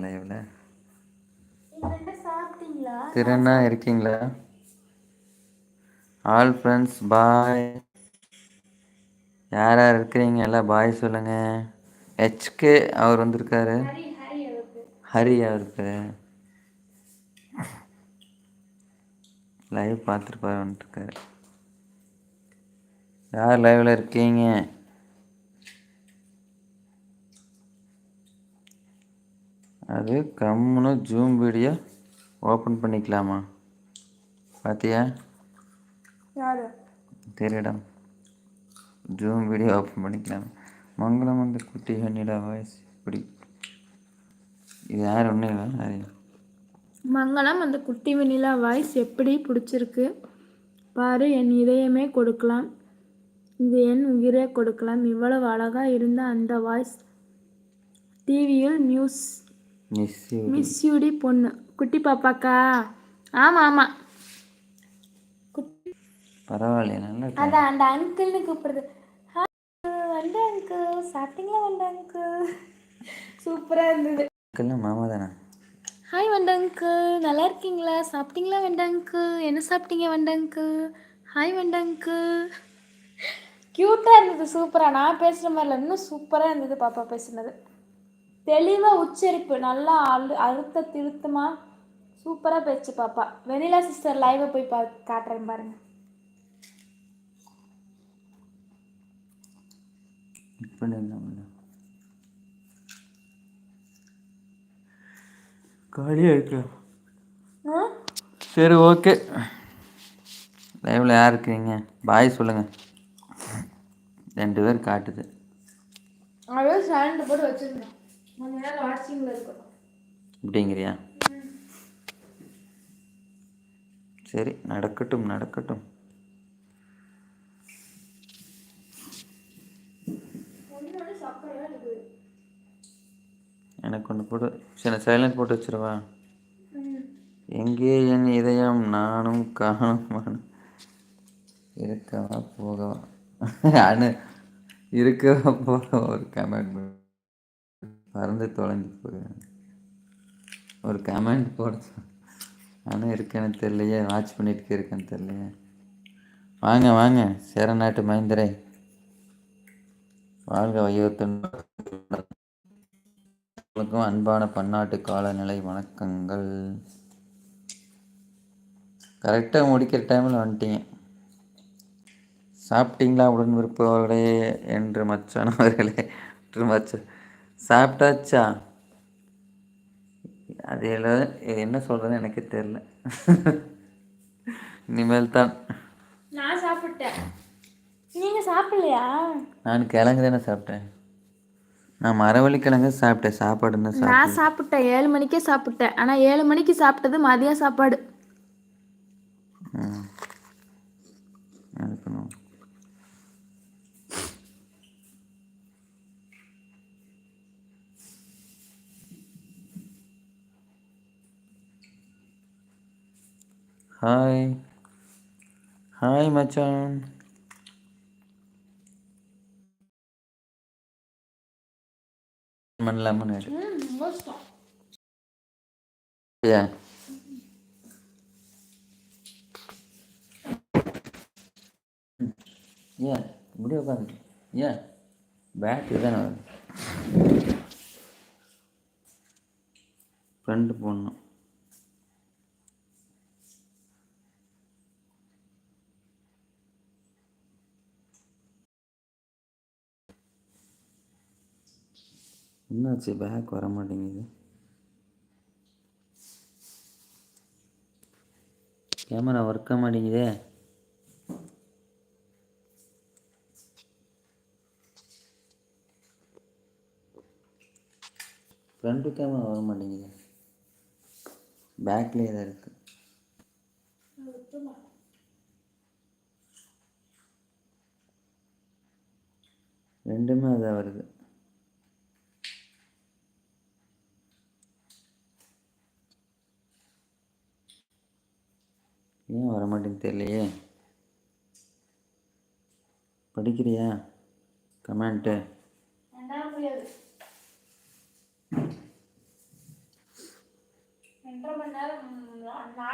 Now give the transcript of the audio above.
லைவ்ல சாப்பிட்டீங்களா? திருண்ணா இருக்கீங்களா? All friends bye. யார் யார் இருக்கிறீங்க எல்லாம் பாய் சொல்லுங்க. ஹெச்கே அவர் வந்திருக்காரு. ஹரி அவருக்கு லைவ் பார்த்துருப்பாரு வந்துருக்காரு. யார் லைவ்ல இருக்கீங்க? அது கம்முன்னு ஜூம் வீடியோ ஓப்பன் பண்ணிக்கலாமா? பார்த்தியா? யாரு? தெரியிடம் ஜூம் வீடியோ ஓப்பன் பண்ணிக்கலாம். மங்களம் வந்து குட்டி கண்ணிடா வாய்ஸ் இப்படி. இது யார் ஒன்றும் இல்லை. மங்களம் அந்த குட்டி வெண்ணிலா வாய்ஸ் எப்படி பிடிச்சிருக்கு பாரு. என் இதயமே கொடுக்கலாம், இது என் உயிரே கொடுக்கலாம். இவ்வளவு அழகா இருந்த அந்த வாய்ஸ் டிவியில் மிஸ் யூடி பொண்ணு குட்டி பாப்பாக்கா? ஆமாம் ஆமாம், பரவாயில்லையா? நல்லா அதான் அந்த அங்கிள்னு கூப்பிடுறது. வந்த அங்கிள் சாப்பிட்டீங்களா? வந்த அங்கிள் சூப்பராக இருந்தது. அங்கிள்னா மாமா தானே? ஹாய் வந்த அங்கிள், நல்லா இருக்கீங்களா? சாப்பிட்டீங்களா வந்த அங்கிள்? என்ன சாப்பிட்டீங்க வந்த அங்கிள்? ஹாய் வந்த அங்கிள். க்யூட்டாக இருந்தது, சூப்பராக. நான் பேசுகிற மாதிரில இன்னும் சூப்பராக இருந்தது பாப்பா பேசுனது. தெளிவாக உச்சரிப்பு நல்லா அழுத்த திருத்தமாக சூப்பராக பேச்சு பாப்பா. வெனிலா சிஸ்டர் லைவை போய் காட்டுறேன் பாருங்க. காலியாக இருக்கு. சரி ஓகே. லைவில் யார் இருக்கீங்க பாய் சொல்லுங்கள். 2 பேர் காட்டுது. அதே சைலண்ட் போட்டு வச்சுருந்தேன், கொஞ்ச நேரம் வாட்சிங்கில் இருக்கும் அப்படிங்கிறியா? சரி நடக்கட்டும் நடக்கட்டும். எனக்கு ஒன்று போட்டு சரி சைலண்ட் போட்டு வச்சிருவா. எங்கே என் இதயம் நானும் காணும் இருக்கவா போகவா அனு இருக்கவா போக ஒரு கமெண்ட் பறந்து தொலைஞ்சு போகிறேன். ஒரு கமெண்ட் போட ஆனால் இருக்கேன்னு தெரியலையே, வாட்ச் பண்ணிட்டு இருக்கேன்னு தெரியலையே. வாங்க வாங்க சேரநாட்டு மைந்தரே, வாழ்க வையகத்துக்கும் அன்பான பன்னாட்டு காலநிலை வணக்கங்கள். கரெக்டாக முடிக்கிற டைமில் வந்துட்டீங்க. சாப்பிட்டீங்களா உடன் விருப்பவர்களே என்று மச்சானவர்களே சாப்பிட்டாச்சா? அது என்ன சொல்கிறதுன்னு எனக்கு தெரியல. இனிமேல் தான். நான் சாப்பிட்டேன், நீங்கள் சாப்பிடலையா? நான் கிழங்கு தானே சாப்பிட்டேன். நான் மரவள்ளி கிழங்கு சாப்பிட்டேன். சாப்பாடுன்னு நான் சாப்பிட்டேன் 7 மணிக்கே சாப்பிட்டேன். ஆனால் 7 மணிக்கு சாப்பிட்டது மதியம் சாப்பாடு. ஹாய் ஹாய் மச்சான். பண்ணலாமனு ஏன் ஏன் இப்படி உட்காந்து ஏன் பேக் தானே வருது. ஃப்ரெண்டு போடணும். என்னாச்சு பேக் வர மாட்டேங்குது. கேமரா ஒர்க் ஆக மாட்டேங்குதே. ஃப்ரண்ட்டு கேமரா வர மாட்டேங்குது, பேக்லேயே தான் இருக்குது. ரெண்டுமே அதான் வருது. ஏன் வர மாட்டேங்குது தெரியலையே. படிக்கிறியா கமெண்ட்டு? 2.5 மணி நேரம்